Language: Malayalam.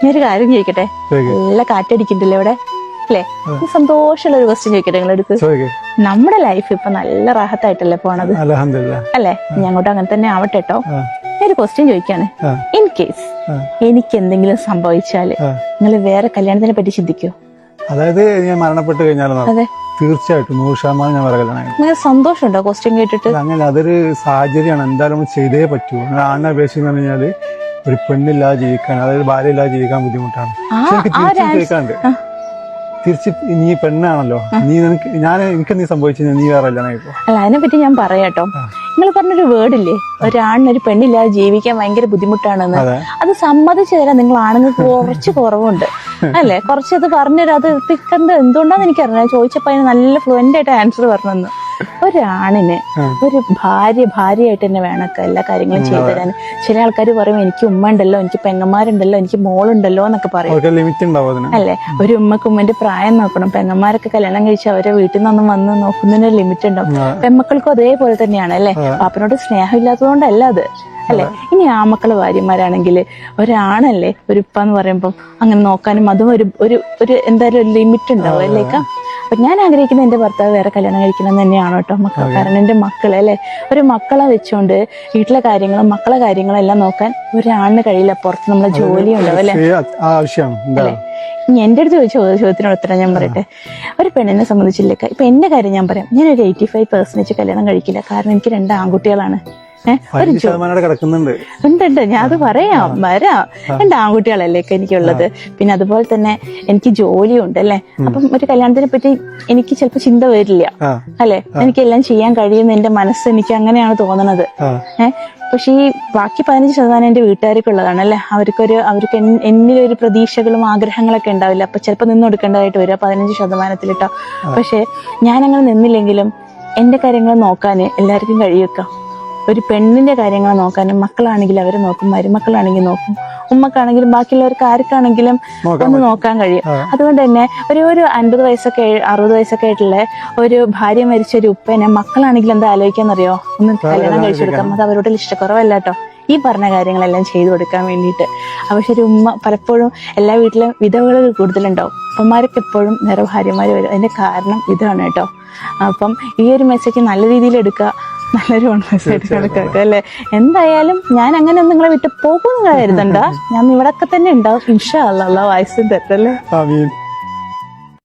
ഞാനൊരു കാര്യം ചോദിക്കട്ടെ? നല്ല കാറ്റടിക്കണ്ടല്ലേ ഇവിടെ അല്ലേ? സന്തോഷമുള്ള ഒരു ക്വസ്റ്റ്യൻ ചോദിക്കട്ടെ നിങ്ങളെടുത്ത്? നമ്മുടെ ലൈഫ് ഇപ്പൊ നല്ല റാഹത്തായിട്ടല്ലേ പോണത് അല്ലേ? ഞാൻ അങ്ങോട്ട് അങ്ങനെ തന്നെ ആവട്ടെ കേട്ടോ. ഒരു ക്വസ്റ്റ്യൻ ചോദിക്കാണ്. ഇൻ കേസ് എനിക്ക് എന്തെങ്കിലും സംഭവിച്ചാല് നിങ്ങൾ വേറെ കല്യാണത്തിനെ പറ്റി ചിന്തിക്കോ? അതായത് ഞാൻ മരണപ്പെട്ട് കഴിഞ്ഞാൽ തീർച്ചയായിട്ടും 100% ഞാൻ വേറെ കല്യാണം. അങ്ങനെ സന്തോഷമുണ്ടോ ക്വസ്റ്റ്യൻ കേട്ടിട്ട്? അങ്ങനെ അതൊരു സാഹചര്യമാണ്, എന്തായാലും നമ്മൾ ചെയ്തേ പറ്റൂ. ആണിനെ അപേക്ഷിച്ച് പറഞ്ഞാല് ഒരു പെണ്ണില്ലാതെ ജീവിക്കാൻ, അതായത് ഭാര്യ ഇല്ലാതെ ജീവിക്കാൻ ബുദ്ധിമുട്ടാണ്. തിരിച്ച് നീ പെണ്ണാണല്ലോ, എനിക്ക് നീ സംഭവിച്ചു നീ വേറെ കല്യാണം. അല്ല, അതിനെപ്പറ്റി ഞാൻ പറയാട്ടോ. നിങ്ങൾ പറഞ്ഞൊരു വേർഡില്ലേ, ഒരാണിനൊരു പെണ്ണില്ലാതെ ജീവിക്കാൻ ഭയങ്കര ബുദ്ധിമുട്ടാണെന്ന്. അത് സമ്മതിച്ചു തരാൻ നിങ്ങൾ ആണുങ്ങൾക്ക് കുറച്ച് കുറവുണ്ട് അല്ലെ? കുറച്ചത് പറഞ്ഞുതരാം. അത് എന്തുകൊണ്ടാന്ന് എനിക്കറിയാം. ചോദിച്ചപ്പോ അതിന് നല്ല ഫ്ലുവന്റ് ആയിട്ട് ആൻസർ പറഞ്ഞെന്ന്. ഒരാണിന് ഒരു ഭാര്യയായിട്ട് തന്നെ വേണമൊക്കെ എല്ലാ കാര്യങ്ങളും ചെയ്തു തരാൻ. ചില ആൾക്കാർ പറയും എനിക്ക് ഉമ്മ ഉണ്ടല്ലോ, എനിക്ക് പെങ്ങന്മാരുണ്ടല്ലോ, എനിക്ക് മോളുണ്ടല്ലോ എന്നൊക്കെ പറയും അല്ലെ? ഒരു ഉമ്മക്ക് ഉമ്മന്റെ പ്രായം നോക്കണം. പെങ്ങന്മാരൊക്കെ കല്യാണം കഴിച്ച് അവരെ വീട്ടിൽ നിന്നൊന്നും വന്ന് നോക്കുന്നതിന് ലിമിറ്റ് ഉണ്ടാവും. പെൺമക്കൾക്കും അതേപോലെ തന്നെയാണ് അല്ലെ? പാപ്പനോട് സ്നേഹം ഇല്ലാത്തതുകൊണ്ടല്ല അത് അല്ലെ? ഇനി ആമക്കള് ഭാര്യമാരാണെങ്കിൽ ഒരാണല്ലേ ഒരു ഉപ്പ എന്ന് പറയുമ്പോൾ അങ്ങനെ നോക്കാനും അതും ഒരു എന്തായാലും ഒരു ലിമിറ്റ് ഉണ്ടാവും അല്ലേക്ക? അപ്പൊ ഞാൻ ആഗ്രഹിക്കുന്ന എന്റെ ഭർത്താവ് വേറെ കല്യാണം കഴിക്കണം തന്നെയാണ് കേട്ടോ മക്കൾ. കാരണം എന്റെ മക്കളെ അല്ലെ, ഒരു മക്കളെ വെച്ചോണ്ട് വീട്ടിലെ കാര്യങ്ങളും മക്കളെ കാര്യങ്ങളും എല്ലാം നോക്കാൻ ഒരാണിന് കഴിയില്ല. പുറത്ത് നമ്മളെ ജോലി ഉണ്ടാവും അല്ലെ? ഇനി എന്റെ അടുത്ത് ചോദിച്ച ചോദ്യത്തിനോട് ഉത്തരം ഞാൻ പറയട്ടെ. ഒരു പെണ്ണിനെ സംബന്ധിച്ചില്ലേക്ക, ഇപ്പൊ എന്റെ കാര്യം ഞാൻ പറയാം. ഞാനൊരു 85% കല്യാണം കഴിക്കില്ല. കാരണം എനിക്ക് 2 ആൺകുട്ടികളാണ്. ഉണ്ട്. ഞാൻ അത് വരാം. 2 ആൺകുട്ടികളല്ലേ എനിക്കുള്ളത്. പിന്നെ അതുപോലെ തന്നെ എനിക്ക് ജോലിയും ഉണ്ട് അല്ലെ? അപ്പം ഒരു കല്യാണത്തിനെ പറ്റി എനിക്ക് ചിലപ്പോ ചിന്ത വരില്ല അല്ലെ? എനിക്കെല്ലാം ചെയ്യാൻ കഴിയുന്ന എന്റെ മനസ്സ് എനിക്ക് അങ്ങനെയാണ് തോന്നണത്. പക്ഷെ ഈ ബാക്കി 15% എന്റെ വീട്ടുകാർക്കുള്ളതാണ് അല്ലെ? അവർക്ക് എന്നിലൊരു പ്രതീക്ഷകളും ആഗ്രഹങ്ങളൊക്കെ ഉണ്ടാവില്ല. അപ്പൊ ചിലപ്പോ നിന്ന് കൊടുക്കേണ്ടതായിട്ട് വരും 15% കേട്ടോ. പക്ഷെ ഞാനങ്ങനെ നിന്നില്ലെങ്കിലും എന്റെ കാര്യങ്ങൾ നോക്കാന് എല്ലാവർക്കും കഴിയുക. ഒരു പെണ്ണിന്റെ കാര്യങ്ങൾ നോക്കാനും മക്കളാണെങ്കിൽ അവരെ നോക്കും, മരുമക്കളാണെങ്കിൽ നോക്കും, ഉമ്മക്കാണെങ്കിലും ബാക്കിയുള്ളവർക്ക് ആർക്കാണെങ്കിലും ഒന്ന് നോക്കാൻ കഴിയും. അതുകൊണ്ട് തന്നെ ഒരു 50 വയസ്സൊക്കെ 60 വയസ്സൊക്കെ ആയിട്ടുള്ള ഒരു ഭാര്യ മരിച്ച ഒരു ഉപ്പനെ മക്കളാണെങ്കിൽ എന്താ ആലോചിക്കാന്നറിയോ? ഒന്ന് കല്യാണം കഴിച്ചു കൊടുക്കാം. അത് അവരോട് ഇഷ്ടക്കുറവല്ല കേട്ടോ, ഈ പറഞ്ഞ കാര്യങ്ങളെല്ലാം ചെയ്തു കൊടുക്കാൻ വേണ്ടിയിട്ട്. പക്ഷെ ഒരു ഉമ്മ പലപ്പോഴും എല്ലാ വീട്ടിലും വിധവകൾ കൂടുതലുണ്ടാവും. അപ്പന്മാർക്ക് എപ്പോഴും നിറ ഭാര്യമാര് വരും. അതിന്റെ കാരണം ഇതാണ് കേട്ടോ. അപ്പം ഈ ഒരു മെസ്സേജ് നല്ല രീതിയിൽ എടുക്കുക, നല്ലൊരു മെസ്സേജ് കണക്കാക്കുക അല്ലെ? എന്തായാലും ഞാൻ അങ്ങനെ ഒന്നും നിങ്ങളെ വിട്ട് പോകുന്ന കരുതണ്ട. ഞാൻ ഇവിടൊക്കെ തന്നെ ഉണ്ടാവും ഇൻഷാ അല്ലാഹ്. വയസ്സും തെറ്റല്ലേ.